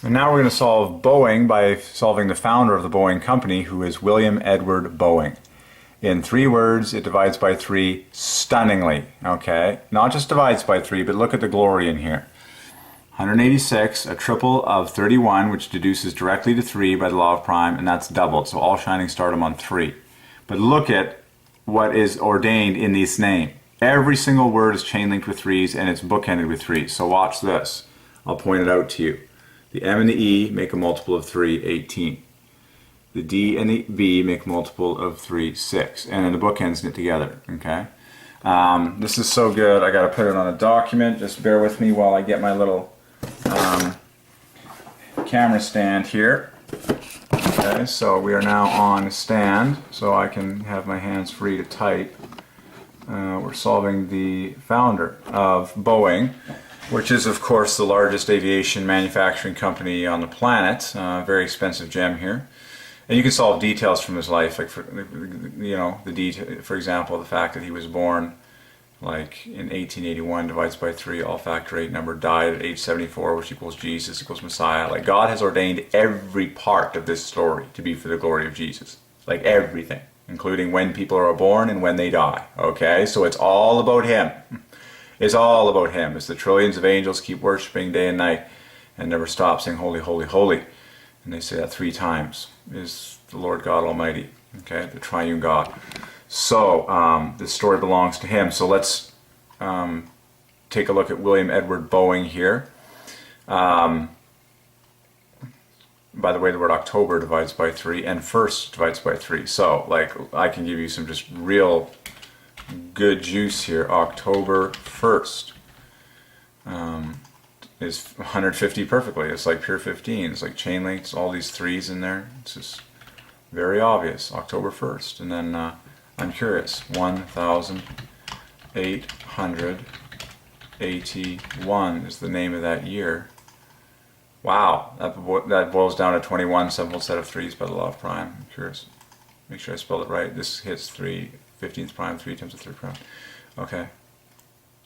And now we're going to solve Boeing by solving the founder of the Boeing company, who is William Edward Boeing. In 3 words, it divides by 3 stunningly, okay? Not just divides by 3, but look at the glory in here. 186, a triple of 31, which deduces directly to 3 by the law of prime, and that's doubled, so all shining stardom on 3. But look at what is ordained in this name. Every single word is chain linked with 3s, and it's bookended with 3. So watch this. I'll point it out to you. The M and the E make a multiple of 3, 18. The D and the B make a multiple of 3, 6. And then the bookends knit together, okay? This is so good, I gotta put it on a document. Just bear with me while I get my little camera stand here. Okay, so we are now on a stand, so I can have my hands free to type. We're solving the founder of Boeing, which is of course the largest aviation manufacturing company on the planet. Very expensive gem here. And you can solve details from his life, like for example, the fact that he was born like in 1881 divides by 3, all factor 8 number, died at age 74, which equals Jesus equals Messiah. Like, God has ordained every part of this story to be for the glory of Jesus. Like everything, including when people are born and when they die. Okay, so it's all about him. It's all about him. As the trillions of angels keep worshiping day and night and never stop saying holy, holy, holy. And they say that 3 times, is the Lord God Almighty. Okay, the Triune God. So this story belongs to him. So let's take a look at William Edward Boeing here. By the way, the word October divides by 3 and first divides by 3. So like I can give you some just real good juice here. October 1st is 150 perfectly. It's like pure 15. It's like chain links, all these 3s in there. It's just very obvious. October 1st. And then I'm curious, 1881 is the name of that year. Wow, that boils down to 21 sevenfold set of 3s by the law of prime. I'm curious. Make sure I spelled it right. This hits 3, 15th prime, 3 times the 3rd prime. Okay.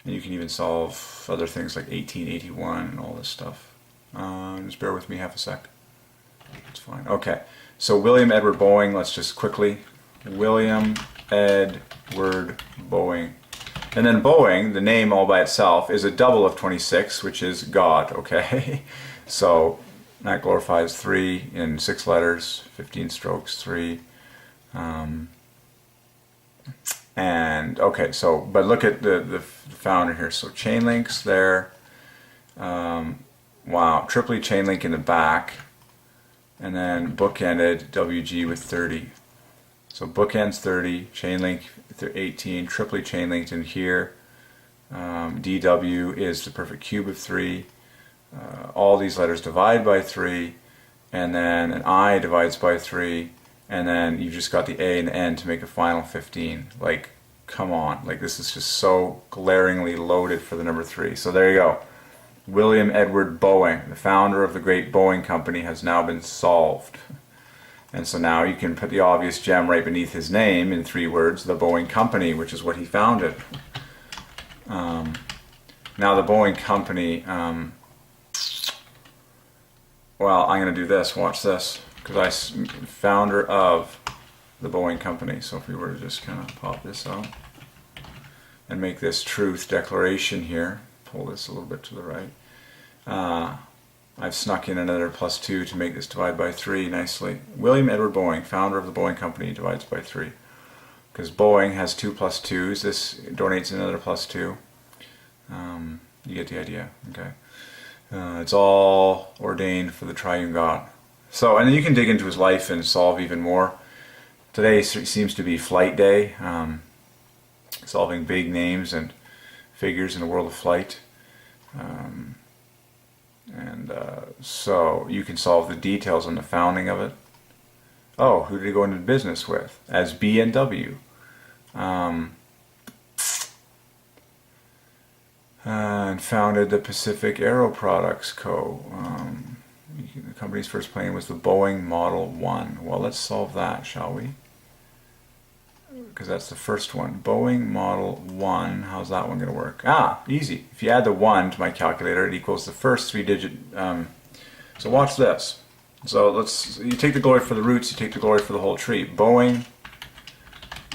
And you can even solve other things like 1881 and all this stuff. Just bear with me half a sec. It's fine. Okay. So William Edward Boeing, let's just quickly. William Edward Boeing. And then Boeing, the name all by itself, is a double of 26, which is God, okay? So that glorifies 3 in 6 letters, 15 strokes, 3. And, okay, so, but look at the founder here. So chain links there. Wow, triply chain link in the back. And then bookended WG with 30. So bookends 30, chain link 18, triply chain linked in here. DW is the perfect cube of 3. All these letters divide by 3, and then an I divides by 3, and then you just got the A and the N to make a final 15. Like, come on, like this is just so glaringly loaded for the number 3. So there you go. William Edward Boeing, the founder of the great Boeing company, has now been solved. And so now you can put the obvious gem right beneath his name in 3 words, the Boeing Company, which is what he founded. Now the Boeing Company, well, I'm going to do this, watch this, because I'm founder of the Boeing Company. So if we were to just kind of pop this out and make this truth declaration here, pull this a little bit to the right. I've snuck in another +2 to make this divide by 3 nicely. William Edward Boeing, founder of the Boeing Company, divides by 3. Because Boeing has 2 +2s, this donates another +2. You get the idea, okay? It's all ordained for the Triune God. So, and then you can dig into his life and solve even more. Today seems to be flight day, solving big names and figures in the world of flight. So you can solve the details on the founding of it. Oh, who did he go into business with? As B and W. And founded the Pacific Aero Products Co. The company's first plane was the Boeing Model 1. Well, let's solve that, shall we? Because that's the first one. Boeing Model 1. How's that one going to work? Ah, easy. If you add the 1 to my calculator, it equals the first 3-digit So watch this. So you take the glory for the roots, you take the glory for the whole tree. Boeing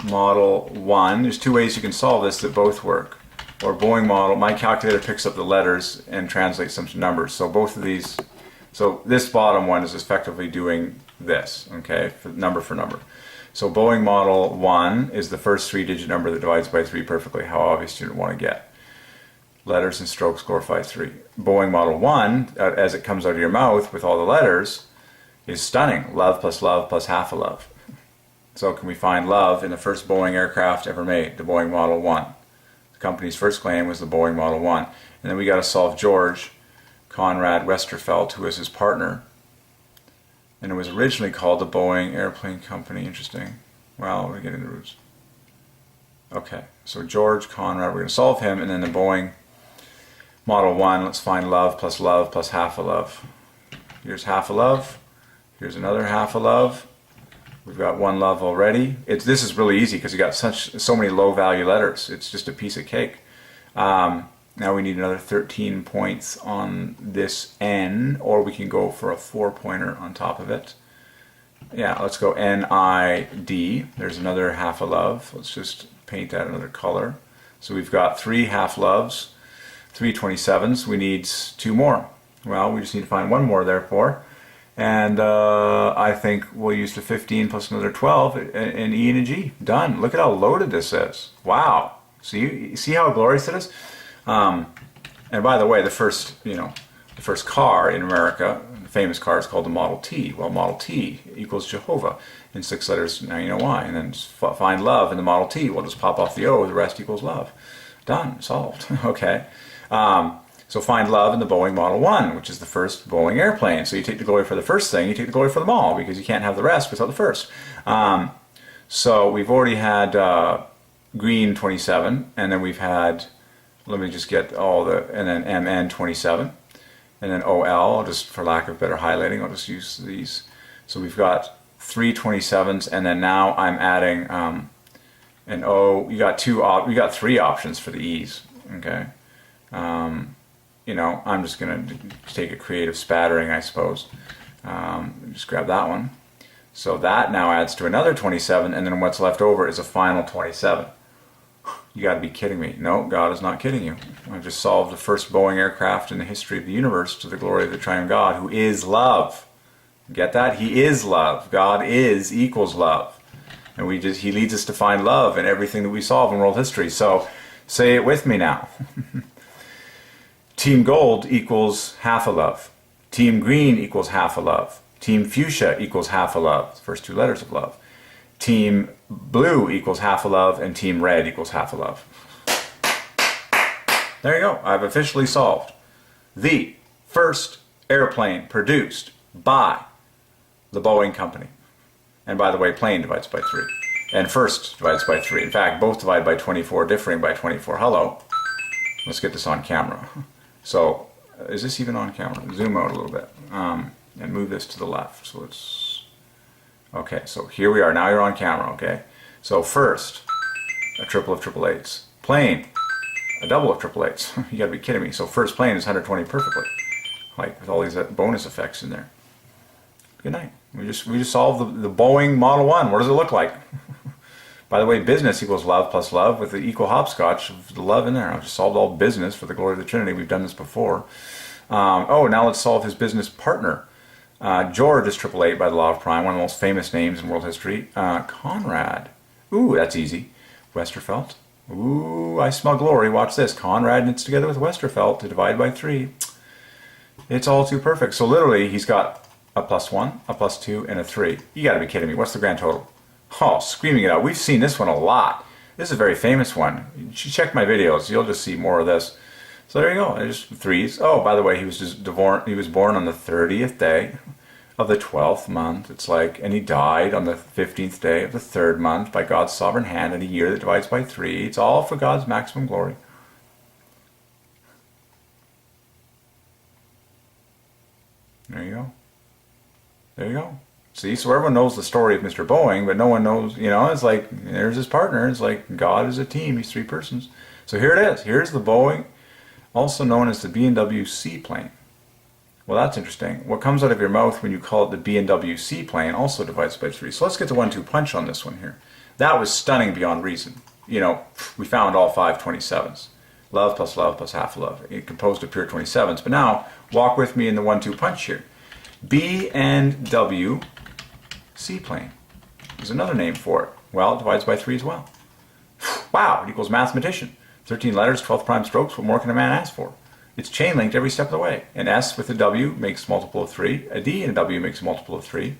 Model 1, there's two ways you can solve this that both work. Or Boeing model, my calculator picks up the letters and translates them to numbers. So both of these, so this bottom one is effectively doing this, okay, number for number. So Boeing Model 1 is the first 3-digit number that divides by 3 perfectly. How obvious do you want to get? Letters and strokes glorify 3. Boeing Model 1, as it comes out of your mouth with all the letters, is stunning. Love plus half a love. So can we find love in the first Boeing aircraft ever made, the Boeing Model 1? The company's first claim was the Boeing Model 1. And then we got to solve George Conrad Westerfeld, who was his partner. And it was originally called the Boeing Airplane Company. Interesting. Well, we're getting the roots. Okay, so George Conrad, we're going to solve him, and then the Boeing Model 1, let's find love plus half a love. Here's half a love. Here's another half a love. We've got one love already. This is really easy because you got so many low value letters. It's just a piece of cake. Now we need another 13 points on this N, or we can go for a 4-pointer on top of it. Yeah, let's go N-I-D. There's another half a love. Let's just paint that another color. So we've got 3 half loves, 3 27s. We need 2 more. Well, we just need to find 1 more, therefore. And I think we'll use the 15 plus another 12 in E and a G. Done. Look at how loaded this is. Wow. See how glorious it is? And by the way, the first car in America, the famous car, is called the Model T. Well, Model T equals Jehovah in 6 letters. Now you know why. And then find love in the Model T. We'll just pop off the O. The rest equals love. Done. Solved. Okay. So find love in the Boeing Model 1, which is the first Boeing airplane. So you take the glory for the first thing, you take the glory for them all, because you can't have the rest without the first. So we've already had green 27, and then we've had, let me just get all the, and then MN 27, and then OL, just for lack of better highlighting, I'll just use these. So we've got 3 27s, and then now I'm adding an O. You got 3 options for the E's, okay? You know, I'm just going to take a creative spattering, I suppose. Just grab that one. So that now adds to another 27, and then what's left over is a final 27. You got to be kidding me. No, God is not kidding you. I've just solved the first Boeing aircraft in the history of the universe to the glory of the Triune God, who is love. Get that? He is love. God equals love. And He leads us to find love in everything that we solve in world history. So say it with me now. Team gold equals half a love. Team green equals half a love. Team fuchsia equals half a love. The first 2 letters of love. Team blue equals half a love, and team red equals half a love. There you go. I've officially solved the first airplane produced by the Boeing company. And by the way, plane divides by 3. And first divides by 3. In fact, both divide by 24, differing by 24. Hello. Let's get this on camera. So, is this even on camera? Zoom out a little bit and move this to the left. So it's okay. So here we are. Now you're on camera. Okay. So first, a triple of triple eights. Plane, a double of triple eights. You gotta be kidding me. So first plane is 120 perfectly, like with all these bonus effects in there. Good night. We just solved the Boeing Model 1. What does it look like? By the way, business equals love plus love with the equal hopscotch of the love in there. I've just solved all business for the glory of the Trinity. We've done this before. Now let's solve his business partner. George is 888 by the law of prime, one of the most famous names in world history. Conrad. Ooh, that's easy. Westerfeld. Ooh, I smell glory. Watch this. Conrad knits together with Westerfeld to divide by 3. It's all too perfect. So literally, he's got a +1, a +2, and a 3. You gotta be kidding me. What's the grand total? Oh, screaming it out. We've seen this one a lot. This is a very famous one. You should check my videos. You'll just see more of this. So there you go. There's 3s. Oh, by the way, he was born on the 30th day of the 12th month. It's like, and he died on the 15th day of the 3rd month by God's sovereign hand in a year that divides by 3. It's all for God's maximum glory. There you go. There you go. See, so everyone knows the story of Mr. Boeing, but no one knows, you know, it's like, there's his partner. It's like God is a team. He's 3 persons. So here it is. Here's the Boeing, also known as the B&W seaplane. Well, that's interesting. What comes out of your mouth when you call it the B and W seaplane also divides by 3. So let's get the 1-2 punch on this one here. That was stunning beyond reason. You know, we found all 5 27s. Love plus half love. It composed of pure 27s. But now, walk with me in the 1-2 punch here. B and W seaplane. There's another name for it. Well, it divides by 3 as well. Wow, it equals mathematician. 13 letters, 12 prime strokes. What more can a man ask for? It's chain linked every step of the way. An S with a W makes a multiple of 3. A D and a W makes a multiple of 3.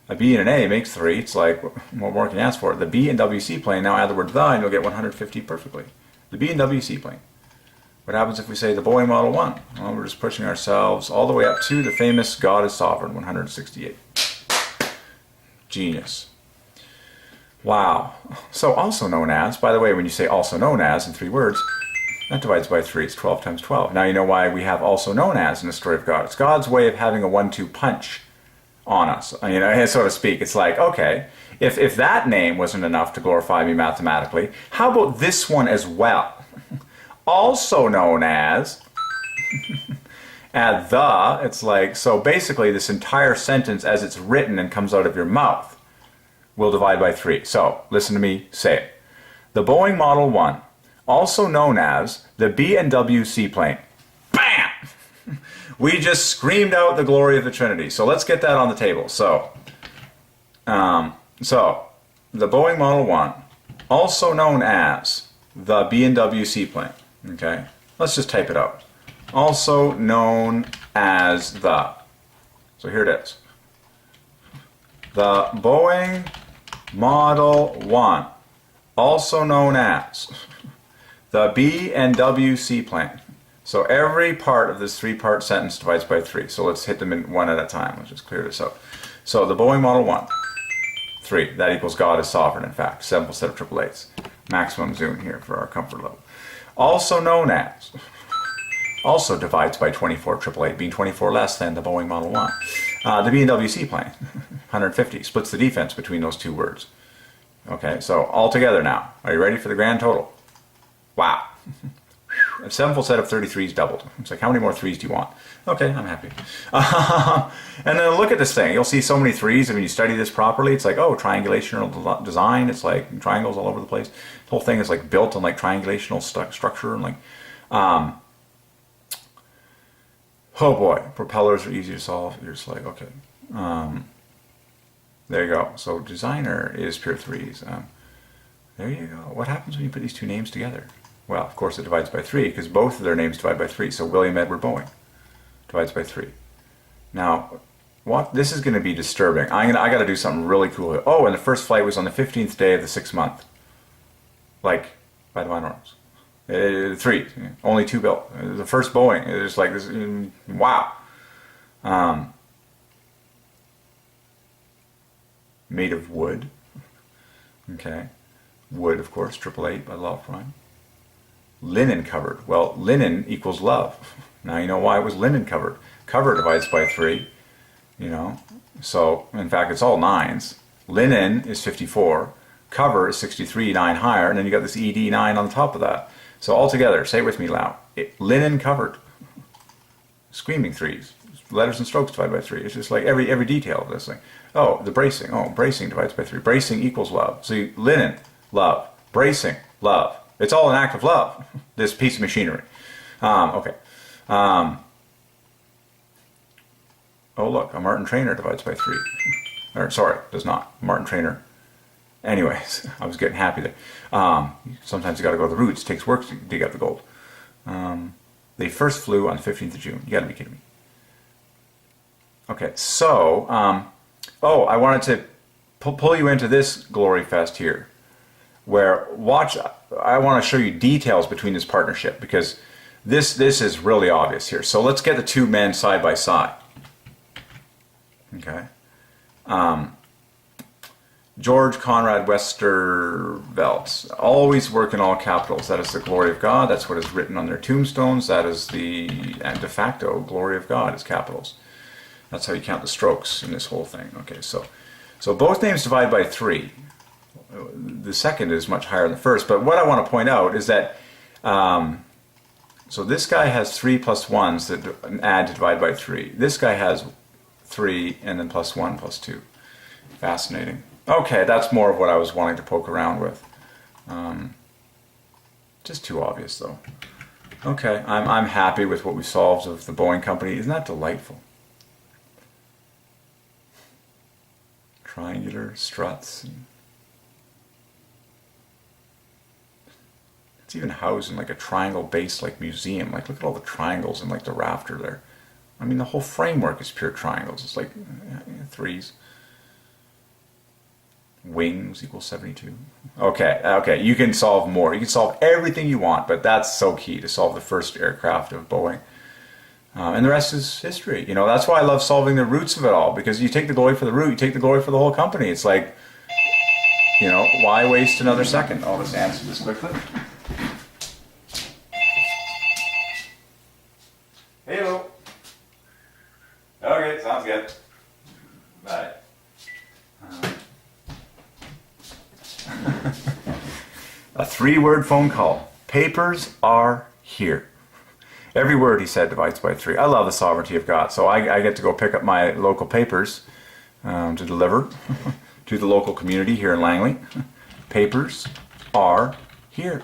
A B and an A makes 3. It's like, what more can you ask for? The B and W seaplane, now add the word the and you'll get 150 perfectly. The B and W seaplane. What happens if we say the Boeing Model 1? Well, we're just pushing ourselves all the way up to the famous God is Sovereign, 168. Genius. Wow. So also known as, by the way, when you say also known as in 3 words, that divides by 3. It's 12 times 12. Now you know why we have also known as in the story of God. It's God's way of having a 1-2 punch on us, you know, so to speak. It's like, okay, if that name wasn't enough to glorify me mathematically, how about this one as well? Also known as, add the, it's like, so basically this entire sentence as it's written and comes out of your mouth will divide by 3. So, listen to me say it. The Boeing Model 1, also known as the B&W seaplane. Bam! We just screamed out the glory of the Trinity. So let's get that on the table. So the Boeing Model 1, also known as the B&W seaplane. Okay, let's just type it out. Also known as the. So here it is. The Boeing Model 1, also known as the B&W seaplane. So every part of this 3-part sentence divides by 3. So let's hit them in one at a time. Let's just clear this up. So the Boeing Model 1, 3. That equals God is sovereign, in fact. Simple set of triple eights. Maximum zoom here for our comfort level. Also known as, also divides by 24, triple eight being 24 less than the Boeing Model 1. The B&W seaplane, 150. Splits the defense between those 2 words. Okay, so all together now. Are you ready for the grand total? Wow. A 7-fold set of 33s doubled. It's like, how many more 3s do you want? Okay, I'm happy. And then look at this thing. You'll see so many 3s. I mean, you study this properly. It's like, oh, triangulational design. It's like triangles all over the place. The whole thing is like built on like triangulational structure and like, oh boy, propellers are easy to solve. You're just like, okay. There you go. So designer is pure 3s. There you go. What happens when you put these 2 names together? Well, of course it divides by 3 because both of their names divide by 3. So William Edward Boeing divides by 3. Now, what? This is going to be disturbing. I got to do something really cool here. Oh, and the first flight was on the 15th day of the 6th month. Like, by Divine Ordinance. 3. Only 2 built. The first Boeing. It's like this. Wow. Made of wood. Okay. Wood, of course, 888 by the law of prime. Linen covered. Well, linen equals love. Now you know why it was linen covered. Cover divides by 3, you know. So, in fact, it's all 9s. Linen is 54. Cover is 63, 9 higher. And then you got this ED 9 on the top of that. So altogether, say it with me loud. Linen covered. Screaming 3s. Letters and strokes divide by 3. It's just like every detail of this thing. Oh, the bracing. Oh, bracing divides by 3. Bracing equals love. So linen, love. Bracing, love. It's all an act of love, this piece of machinery. Okay. Oh, look, a Martin Trainer divides by 3. Or, sorry, does not. Martin Trainer. Anyways, I was getting happy there. Sometimes you got to go to the roots. It takes work to dig up the gold. They first flew on the 15th of June. You got to be kidding me. Okay, so, I wanted to pull you into this glory fest here. Where, watch, I want to show you details between this partnership because this is really obvious here. So let's get the 2 men side by side. Okay. George Conrad Westervelt, always work in all capitals. That is the glory of God. That's what is written on their tombstones. That is the de facto glory of God is capitals. That's how you count the strokes in this whole thing. Okay, so both names divide by 3. The second is much higher than the first. But what I want to point out is that So this guy has 3 plus 1s that add to divide by 3. This guy has 3 and then plus 1 plus 2. Fascinating. Okay, that's more of what I was wanting to poke around with. Just too obvious though. Okay, I'm happy with what we solved of the Boeing company. Isn't that delightful? Triangular struts. It's even housed in like a triangle-based like museum. Like look at all the triangles in like the rafter there. I mean the whole framework is pure triangles. It's like 3s. Wings equals 72. Okay, you can solve more. You can solve everything you want, but that's so key to solve the first aircraft of Boeing. And the rest is history. You know, that's why I love solving the roots of it all, because you take the glory for the root, you take the glory for the whole company. It's like, you know, why waste another second? I'll just answer this quickly. Hello. Okay, sounds good. Bye. A 3-word phone call. Papers are here. Every word, he said, divides by 3. I love the sovereignty of God. So I get to go pick up my local papers to deliver to the local community here in Langley. Papers are here.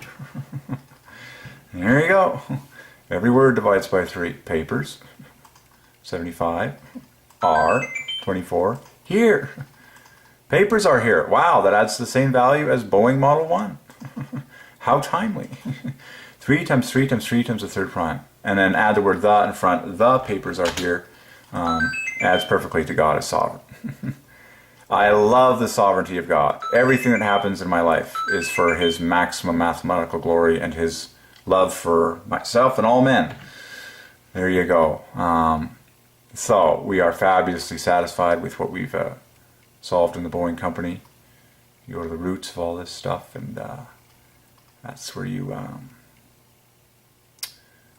There you go. Every word divides by 3. Papers, 75, are, 24, here. Papers are here. Wow, that adds the same value as Boeing Model 1. How timely. 3 times 3 times 3 times the third prime. And then add the word the in front. The papers are here. Adds perfectly to God as sovereign. I love the sovereignty of God. Everything that happens in my life is for His maximum mathematical glory and His love for myself and all men. There you go. So we are fabulously satisfied with what we've solved in the Boeing company. You go to the roots of all this stuff, and that's where you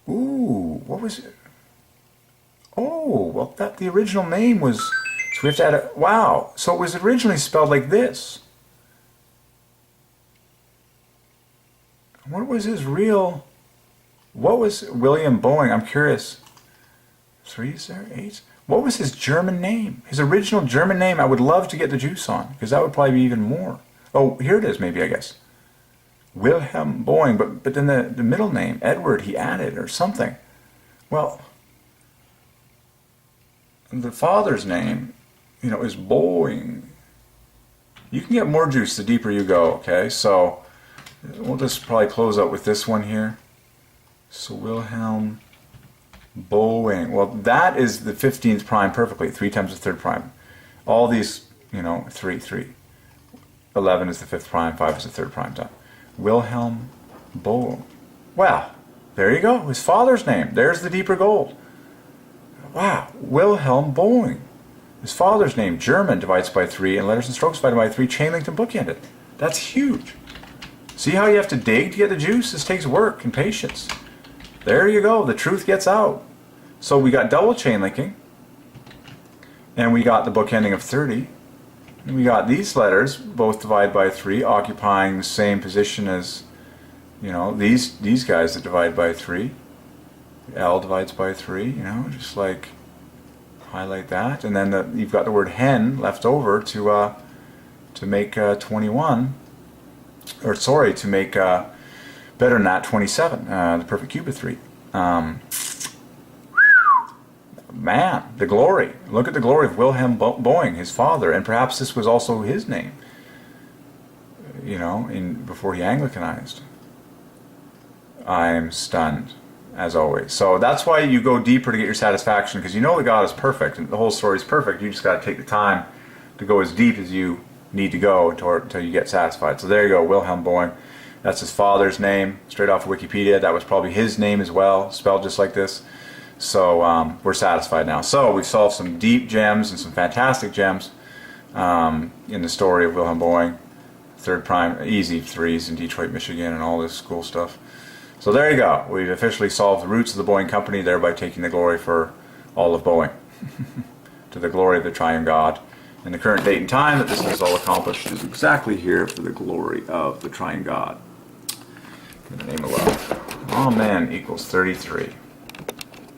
ooh, what was it? Oh, well, that the original name was, so we have to add a, wow, so it was originally spelled like this. What was his real, what was William Boeing? I'm curious. 3s there, 8s? What was his German name? His original German name, I would love to get the juice on, because that would probably be even more. Oh, here it is, maybe, I guess. Wilhelm Boeing, but then the middle name, Edward, he added, or something. Well, the father's name, you know, is Boeing. You can get more juice the deeper you go, okay? So, we'll just probably close out with this one here. So, Wilhelm Boeing. Well, that is the 15th prime perfectly, 3 times the third prime. All these, you know, 3, 3. 11 is the 5th prime, 5 is the third prime time. Wilhelm Boeing. Wow, there you go. His father's name. There's the deeper gold. Wow, Wilhelm Boeing. His father's name, German, divides by 3, and letters and strokes divided by 3, chain linked and bookended. That's huge. See how you have to dig to get the juice? This takes work and patience. There you go. The truth gets out. So we got double chain linking, and we got the bookending of 30. And we got these letters, both divide by 3, occupying the same position as, you know, these guys that divide by 3. L divides by 3, you know, just like highlight that. And then you've got the word hen left over to make 21, or sorry, to make better than that, 27, the perfect cube of 3. Man, the glory. Look at the glory of Wilhelm Boeing, his father, and perhaps this was also his name, you know, before he Anglicanized. I'm stunned, as always. So that's why you go deeper to get your satisfaction, because you know that God is perfect, and the whole story is perfect. You just got to take the time to go as deep as you need to go until you get satisfied. So there you go, Wilhelm Boeing. That's his father's name, straight off of Wikipedia. That was probably his name as well, spelled just like this. So we're satisfied now. So we've solved some deep gems and some fantastic gems in the story of Wilhelm Boeing, third prime, easy 3s in Detroit, Michigan, and all this cool stuff. So there you go. We've officially solved the roots of the Boeing company, thereby taking the glory for all of Boeing. To the glory of the Triune God. And the current date and time that this is all accomplished is exactly here for the glory of the Triune God. In the name of love. Amen equals 33.